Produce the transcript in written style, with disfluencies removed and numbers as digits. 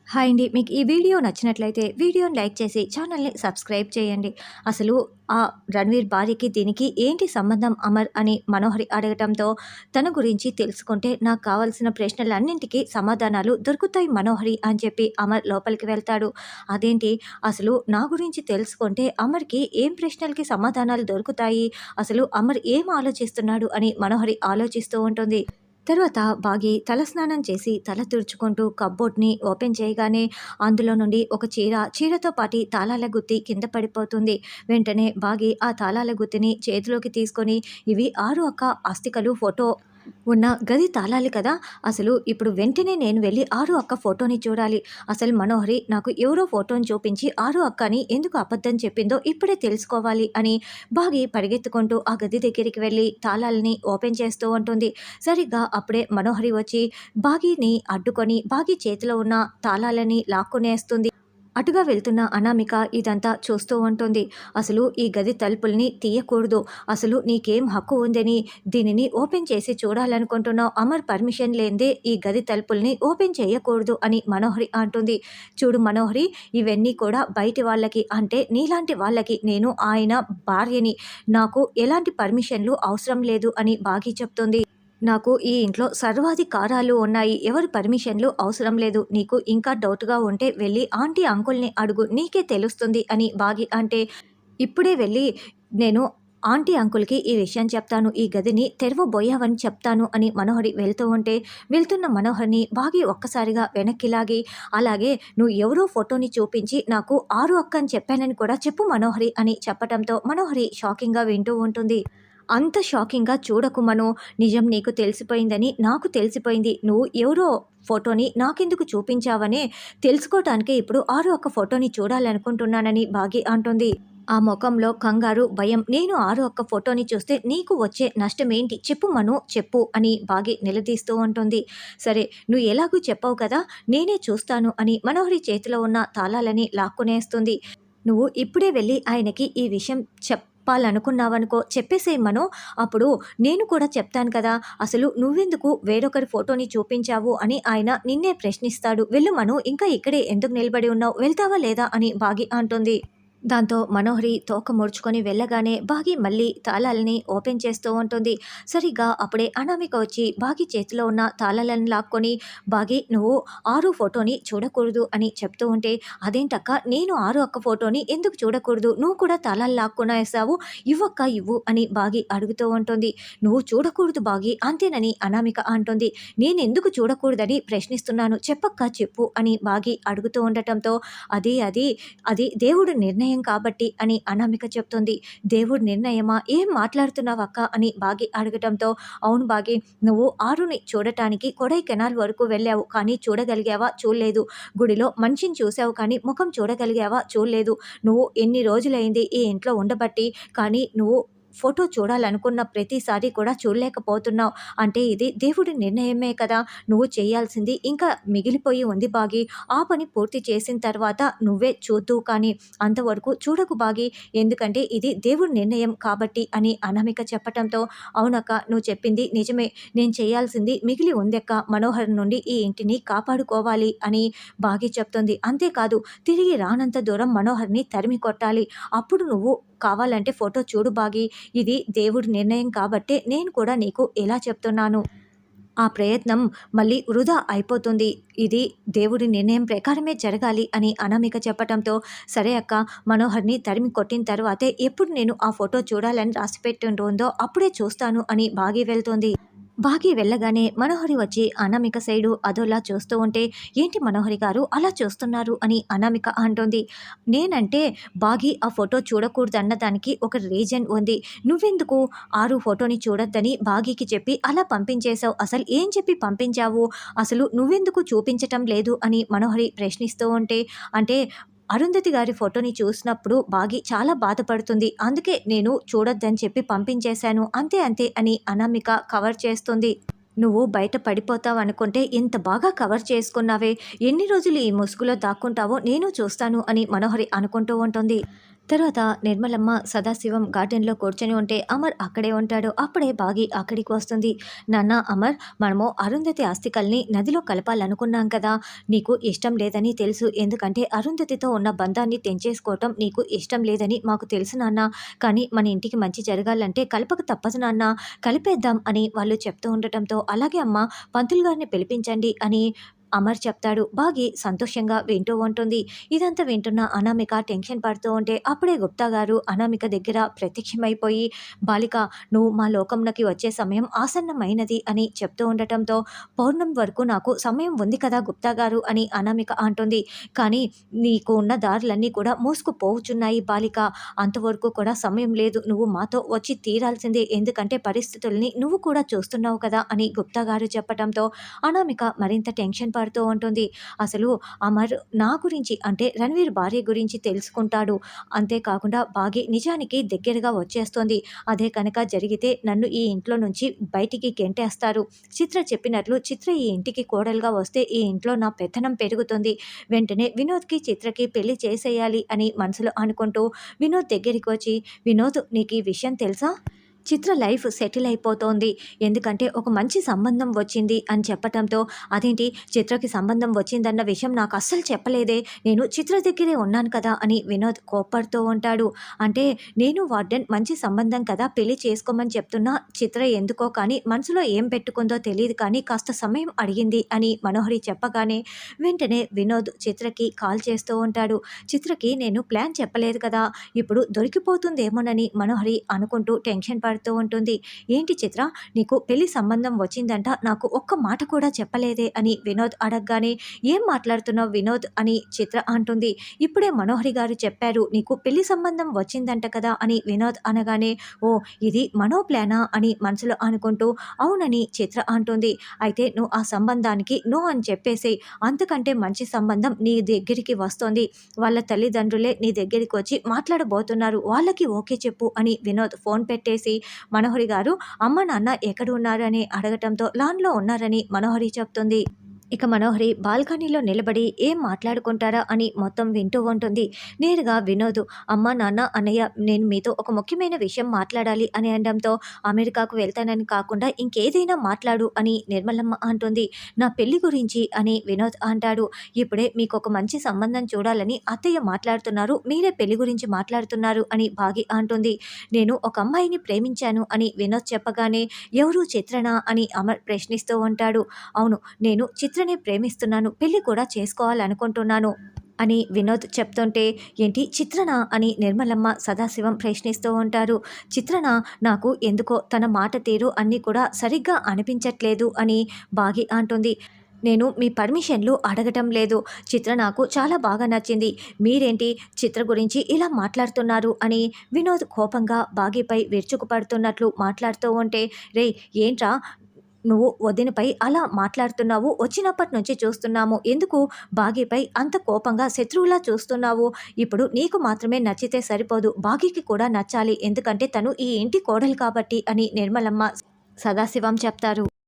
Hi అండి. మీకు ఈ వీడియో నచ్చినట్లయితే వీడియోని లైక్ చేసి ఛానల్‌ని సబ్స్క్రైబ్ చేయండి. అసలు ఆ రణ్వీర్ భార్యకి దీనికి ఏంటి సంబంధం అమర్ అని మనోహరి అడగటంతో తన గురించి తెలుసుకుంటే నాకు కావాల్సిన ప్రశ్నలన్నింటికి సమాధానాలు దొరుకుతాయి మనోహరి అని చెప్పి అమర్ లోపలికి వెళ్తాడు. అదేంటి అసలు నా గురించి తెలుసుకుంటే అమర్‌కి ఏం ప్రశ్నలకి సమాధానాలు దొరుకుతాయి? అసలు అమర్ ఏం ఆలోచిస్తున్నాడు అని మనోహరి ఆలోచిస్తూ ఉంటుంది. తర్వాత బాగి తలస్నానం చేసి తల తుడుచుకుంటూ కప్‌బోర్డ్‌ని ఓపెన్ చేయగానే అందులో నుండి ఒక చీరతో పాటి తాళాల గుత్తి కింద పడిపోతుంది. వెంటనే బాగి ఆ తాళాల గుత్తిని చేతిలోకి తీసుకొని ఇవి 6 అక్క అస్థికలు ఫోటో ఉన్న గది తాళాలు కదా! అసలు ఇప్పుడు వెంటనే నేను వెళ్ళి 6 అక్క ఫోటోని చూడాలి. అసలు మనోహరి నాకు ఎవరో ఫోటోని చూపించి 6 అక్క అని ఎందుకు అబద్ధం చెప్పిందో ఇప్పుడే తెలుసుకోవాలి అని బాగి పరిగెత్తుకుంటూ ఆ గది దగ్గరికి వెళ్ళి తాళాలని ఓపెన్ చేస్తూ ఉంటుంది. సరిగ్గా అప్పుడే మనోహరి వచ్చి బాగిని అడ్డుకొని బాగి చేతిలో ఉన్న తాళాలని లాక్కునేస్తుంది. అటుగా వెళ్తున్న అనామిక ఇదంతా చూస్తూ ఉంటుంది. అసలు ఈ గది తలుపుల్ని తీయకూడదు. అసలు నీకేం హక్కు ఉందని దీనిని ఓపెన్ చేసి చూడాలనుకుంటున్నావు. అమర్ పర్మిషన్ లేనిదే ఈ గది తలుపుల్ని ఓపెన్ చేయకూడదు అని మనోహరి అంటుంది. చూడు మనోహరి, ఇవన్నీ కూడా బయటి వాళ్ళకి, అంటే నీలాంటి వాళ్ళకి, నేను ఆయన భార్యని. నాకు ఎలాంటి పర్మిషన్లు అవసరం లేదు అని బాగి చెప్తుంది. నాకు ఈ ఇంట్లో సర్వాధికారాలు ఉన్నాయి. ఎవరి పర్మిషన్లు అవసరం లేదు. నీకు ఇంకా డౌట్‌గా ఉంటే వెళ్ళి ఆంటీ, అంకుల్‌ని అడుగు. నీకే తెలుస్తుంది అని బాగి అంటే, ఇప్పుడే వెళ్ళి నేను ఆంటీ, అంకుల్‌కి ఈ విషయం చెప్తాను. ఈ గదిని తెరవబోయావని చెప్తాను అని మనోహరి వెళ్తూ ఉంటే, వెళ్తున్న మనోహరిని బాగి ఒక్కసారిగా వెనక్కి లాగి, అలాగే నువ్వు ఎవరో ఫోటోని చూపించి నాకు 6 అక్క అని చెప్పానని కూడా చెప్పు మనోహరి అని చెప్పటంతో మనోహరి షాకింగ్‌గా వింటూ ఉంటుంది. అంత షాకింగ్‌గా చూడకు మనూ. నిజం నీకు తెలిసిపోయిందని నాకు తెలిసిపోయింది. నువ్వు ఎవరో ఫోటోని నాకెందుకు చూపించావనే తెలుసుకోటానికే ఇప్పుడు 6 అక్క ఫోటోని చూడాలనుకుంటున్నానని బాగి అంటుంది. ఆ మొఖంలో కంగారు, భయం. నేను 6 అక్క ఫోటోని చూస్తే నీకు వచ్చే నష్టమేంటి? చెప్పు మనూ, చెప్పు అని బాగి నిలదీస్తూ ఉంటుంది. సరే, నువ్వు ఎలాగూ చెప్పావు కదా, నేనే చూస్తాను అని మనోహరి చేతిలో ఉన్న తాళాలని లాక్కునేస్తుంది. నువ్వు ఇప్పుడే వెళ్ళి ఆయనకి ఈ విషయం చెప్పాలనుకున్నావనుకో, చెప్పేసేయ్ మనూ. అప్పుడు నేను కూడా చెప్తాను కదా, అసలు నువ్వెందుకు వేరొకరి ఫోటోని చూపించావు అని ఆయన నిన్నే ప్రశ్నిస్తాడు. వెళ్ళు మనూ, ఇంకా ఇక్కడే ఎందుకు నిలబడి ఉన్నావు? వెళ్తావా లేదా అని బాగి అంటుంది. దాంతో మనోహరి తోక ముడుచుకొని వెళ్ళగానే బాగి మళ్ళీ తాళాలని ఓపెన్ చేస్తూ ఉంటుంది. సరిగ్గా అప్పుడే అనామిక వచ్చి బాగి చేతిలో ఉన్న తాళాలను లాక్కొని, బాగి నువ్వు 6 ఫోటోని చూడకూడదు అని చెప్తూ ఉంటే, అదేంటక్క, నేను 6 అక్క ఫోటోని ఎందుకు చూడకూడదు? నువ్వు కూడా తాళాలు లాక్కునేసావు, ఇవ్వక్క ఇవ్వు అని బాగి అడుగుతూ ఉంటుంది. నువ్వు చూడకూడదు బాగి, అంతేనని అనామిక అంటుంది. నేనెందుకు చూడకూడదని ప్రశ్నిస్తున్నాను, చెప్పక్క చెప్పు అని బాగి అడుగుతూ ఉండటంతో, అది అది దేవుడి నిర్ణయం కాబట్టి అని అనామిక చెప్తుంది. దేవుడి నిర్ణయమా? ఏం మాట్లాడుతున్నావక్క అని బాగి అడగటంతో, అవును బాగి, నువ్వు 6ని చూడటానికి కొడైకెనాల్ వరకు వెళ్ళావు, కానీ చూడగలిగావా? చూడలేదు. గుడిలో మనిషిని చూసావు కానీ ముఖం చూడగలిగావా? చూడలేదు. నువ్వు ఎన్ని రోజులైంది ఈ ఇంట్లో ఉండబట్టి, కానీ నువ్వు ఫోటో చూడాలనుకున్న ప్రతిసారి కూడా చూడలేకపోతున్నావు. అంటే ఇది దేవుడి నిర్ణయమే కదా. నువ్వు చేయాల్సింది ఇంకా మిగిలిపోయి ఉంది బాగి. ఆ పని పూర్తి చేసిన తర్వాత నువ్వే చూద్దువు కానీ అంతవరకు చూడకు బాగి, ఎందుకంటే ఇది దేవుడి నిర్ణయం కాబట్టి అని అనామిక చెప్పటంతో, అవునక్క, నువ్వు చెప్పింది నిజమే. నేను చేయాల్సింది మిగిలి ఉందక్క. మనోహర్ నుండి ఈ ఇంటిని కాపాడుకోవాలి అని బాగి చెప్తుంది. అంతేకాదు, తిరిగి రానంత దూరం మనోహర్ని తరిమి కొట్టాలి. అప్పుడు నువ్వు కావాలంటే ఫోటో చూడు బాగి. ఇది దేవుడి నిర్ణయం కాబట్టే నేను కూడా నీకు ఇలా చెప్తున్నాను. ఆ ప్రయత్నం మళ్ళీ వృధా అయిపోతుంది. ఇది దేవుడి నిర్ణయం ప్రకారమే జరగాలి అని అనామిక చెప్పటంతో, సరే అక్క, మనోహర్ని తరిమి కొట్టిన తర్వాతే ఎప్పుడు నేను ఆ ఫోటో చూడాలని రాసిపెట్టుంటుందో అప్పుడే చూస్తాను అని బాగి వెళ్తుంది. బాగి వెళ్ళగానే మనోహరి వచ్చి అనామిక సైడు అదోలా చూస్తూ ఉంటే, ఏంటి మనోహరి గారు అలా చూస్తున్నారు అని అనామిక అంటోంది. నేనంటే బాగి ఆ ఫోటో చూడకూడదన్న దానికి ఒక రీజన్ ఉంది. నువ్వెందుకు 6 ఫోటోని చూడొద్దని బాగీకి చెప్పి అలా పంపించేశావు? అసలు ఏం చెప్పి పంపించావు? అసలు నువ్వెందుకు చూపించటం లేదు అని మనోహరి ప్రశ్నిస్తూ ఉంటే, అంటే అరుంధతి గారి ఫోటోని చూసినప్పుడు బాగి చాలా బాధపడుతుంది. అందుకే నేను చూడొద్దని చెప్పి పంపించేశాను. అంతే అంతే అని అనామిక కవర్ చేస్తుంది. నువ్వు బయట పడిపోతావనుకుంటే ఇంత బాగా కవర్ చేసుకున్నావే. ఎన్ని రోజులు ఈ ముసుగులో దాక్కుంటావో నేను చూస్తాను అని మనోహరి అనుకుంటూ ఉంటుంది. తర్వాత నిర్మలమ్మ సదాశివం గార్డెన్లో కూర్చొని ఉంటే అమర్ అక్కడే ఉంటాడు. అప్పుడే బాగి అక్కడికి వస్తుంది. నాన్న అమర్, మనము అరుంధతి అస్థికల్ని నదిలో కలపాలనుకున్నాం కదా, నీకు ఇష్టం లేదని తెలుసు. ఎందుకంటే అరుంధతితో ఉన్న బంధాన్ని తెంచేసుకోవటం నీకు ఇష్టం లేదని మాకు తెలుసు నాన్న. కానీ మన ఇంటికి మంచి జరగాలంటే కలపక తప్పదు నాన్న, కలిపేద్దాం అని వాళ్ళు చెప్తూ ఉండటంతో అలాగే అమ్మ, పంతులు గారిని పిలిపించండి అని అమర్ చెప్తాడు. బాగి సంతోషంగా వింటూ ఉంటుంది. ఇదంతా వింటున్న అనామిక టెన్షన్ పడుతూ ఉంటే అప్పుడే గుప్తా గారు అనామిక దగ్గర ప్రత్యక్షమైపోయి, బాలిక, నువ్వు మా లోకంలోకి వచ్చే సమయం ఆసన్నమైనది అని చెప్తూ ఉండటంతో, పౌర్ణమి వరకు నాకు సమయం ఉంది కదా గుప్తా గారు అని అనామిక అంటుంది. కానీ నీకు ఉన్న దారులన్నీ కూడా మూసుకుపోవచ్చున్నాయి బాలిక, అంతవరకు కూడా సమయం లేదు, నువ్వు మాతో వచ్చి తీరాల్సిందే, ఎందుకంటే పరిస్థితుల్ని నువ్వు కూడా చూస్తున్నావు కదా అని గుప్తా గారు చెప్పటంతో అనామిక మరింత టెన్షన్ పడుతూ ఉంటుంది. అసలు అమర్ నా గురించి అంటే రణవీర్ భార్య గురించి తెలుసుకుంటాడు. అంతేకాకుండా బాగి నిజానికి దగ్గరగా వచ్చేస్తోంది. అదే కనుక జరిగితే నన్ను ఈ ఇంట్లో నుంచి బయటికి గెంటేస్తారు. చిత్ర చెప్పినట్లు చిత్ర ఈ ఇంటికి కోడలుగా వస్తే ఈ ఇంట్లో నా పెత్తనం పెరుగుతుంది. వెంటనే వినోద్కి చిత్రకి పెళ్లి చేసేయాలి అని మనసులో అనుకుంటూ వినోద్ దగ్గరికి వచ్చి, వినోద్, నీకు ఈ విషయం తెలుసా, చిత్ర లైఫ్ సెటిల్ అయిపోతోంది, ఎందుకంటే ఒక మంచి సంబంధం వచ్చింది అని చెప్పటంతో, అదేంటి చిత్రకి సంబంధం వచ్చిందన్న విషయం నాకు అస్సలు చెప్పలేదే, నేను చిత్ర దగ్గరే ఉన్నాను కదా అని వినోద్ కోప్పడుతూ ఉంటాడు. అంటే నేను వార్డెన్ మంచి సంబంధం కదా పెళ్లి చేసుకోమని చెప్తున్నా, చిత్ర ఎందుకో కానీ మనసులో ఏం పెట్టుకుందో తెలియదు కానీ కాస్త సమయం అడిగింది అని మనోహరి చెప్పగానే వెంటనే వినోద్ చిత్రకి కాల్ చేస్తూ ఉంటాడు. చిత్రకి నేను ప్లాన్ చెప్పలేదు కదా, ఇప్పుడు దొరికిపోతుందేమోనని మనోహరి అనుకుంటూ టెన్షన్ పడుతూ ఉంటుంది. ఏంటి చిత్ర, నీకు పెళ్లి సంబంధం వచ్చిందంట, నాకు ఒక్క మాట కూడా చెప్పలేదే అని వినోద్ అడగగానే, ఏం మాట్లాడుతున్నావు వినోద్ అని చిత్ర అంటుంది. ఇప్పుడే మనోహరి గారు చెప్పారు నీకు పెళ్లి సంబంధం వచ్చిందంట కదా అని వినోద్ అనగానే, ఓ ఇది మనో ప్లానా అని మనసులో అనుకుంటూ అవునని చిత్ర అంటుంది. అయితే నువ్వు ఆ సంబంధానికి నో అని చెప్పేసి, అంతకంటే మంచి సంబంధం నీ దగ్గరికి వస్తోంది, వాళ్ళ తల్లిదండ్రులే నీ దగ్గరికి వచ్చి మాట్లాడబోతున్నారు, వాళ్ళకి ఓకే చెప్పు అని వినోద్ ఫోన్ పెట్టేసి, మనోహరి గారు అమ్మ నాన్న ఎక్కడ ఉన్నారు అని అడగటంతో లాన్లో ఉన్నారని మనోహరి చెప్తుంది. ఇక మనోహరి బాల్కనీలో నిలబడి ఏం మాట్లాడుకుంటారా అని మొత్తం వింటూ ఉంటుంది. నేరుగా వినోద్, అమ్మ నాన్న అన్నయ్య, నేను మీతో ఒక ముఖ్యమైన విషయం మాట్లాడాలి అని అనడంతో, అమెరికాకు వెళ్తానని కాకుండా ఇంకేదైనా మాట్లాడు అని నిర్మలమ్మ అంటుంది. నా పెళ్లి గురించి అని వినోద్ అంటాడు. ఇప్పుడే మీకు ఒక మంచి సంబంధం చూడాలని అత్తయ్య మాట్లాడుతున్నారు, మీరే పెళ్లి గురించి మాట్లాడుతున్నారు అని భాగి అంటుంది. నేను ఒక అమ్మాయిని ప్రేమించాను అని వినోద్ చెప్పగానే, ఎవరు, చిత్రనా అని అమర్ ప్రశ్నిస్తూ ఉంటాడు. అవును, నేను చిత్రని ప్రేమిస్తున్నాను, పెళ్లి కూడా చేసుకోవాలనుకుంటున్నాను అని వినోద్ చెప్తుంటే, ఏంటి చిత్రనా అని నిర్మలమ్మ సదాశివం ప్రశ్నిస్తూ ఉంటారు. చిత్రన నాకు ఎందుకో తన మాట తీరు అన్నీ కూడా సరిగ్గా అనిపించట్లేదు అని బాగి అంటుంది. నేను మీ పర్మిషన్లు అడగటం లేదు, చిత్ర నాకు చాలా బాగా నచ్చింది, మీరేంటి చిత్ర గురించి ఇలా మాట్లాడుతున్నారు అని వినోద్ కోపంగా బాగిపై విరుచుకుపడుతున్నట్లు మాట్లాడుతూ ఉంటే, రే ఏంట్రా నువ్వు వదినపై అలా మాట్లాడుతున్నావు, వచ్చినప్పటి నుంచి చూస్తున్నాము, ఎందుకు బాగీపై అంత కోపంగా శత్రువులా చూస్తున్నావు, ఇప్పుడు నీకు మాత్రమే నచ్చితే సరిపోదు, బాగీకి కూడా నచ్చాలి, ఎందుకంటే తను ఈ ఇంటి కోడలు కాబట్టి అని నిర్మలమ్మ సదాశివం చెప్తారు.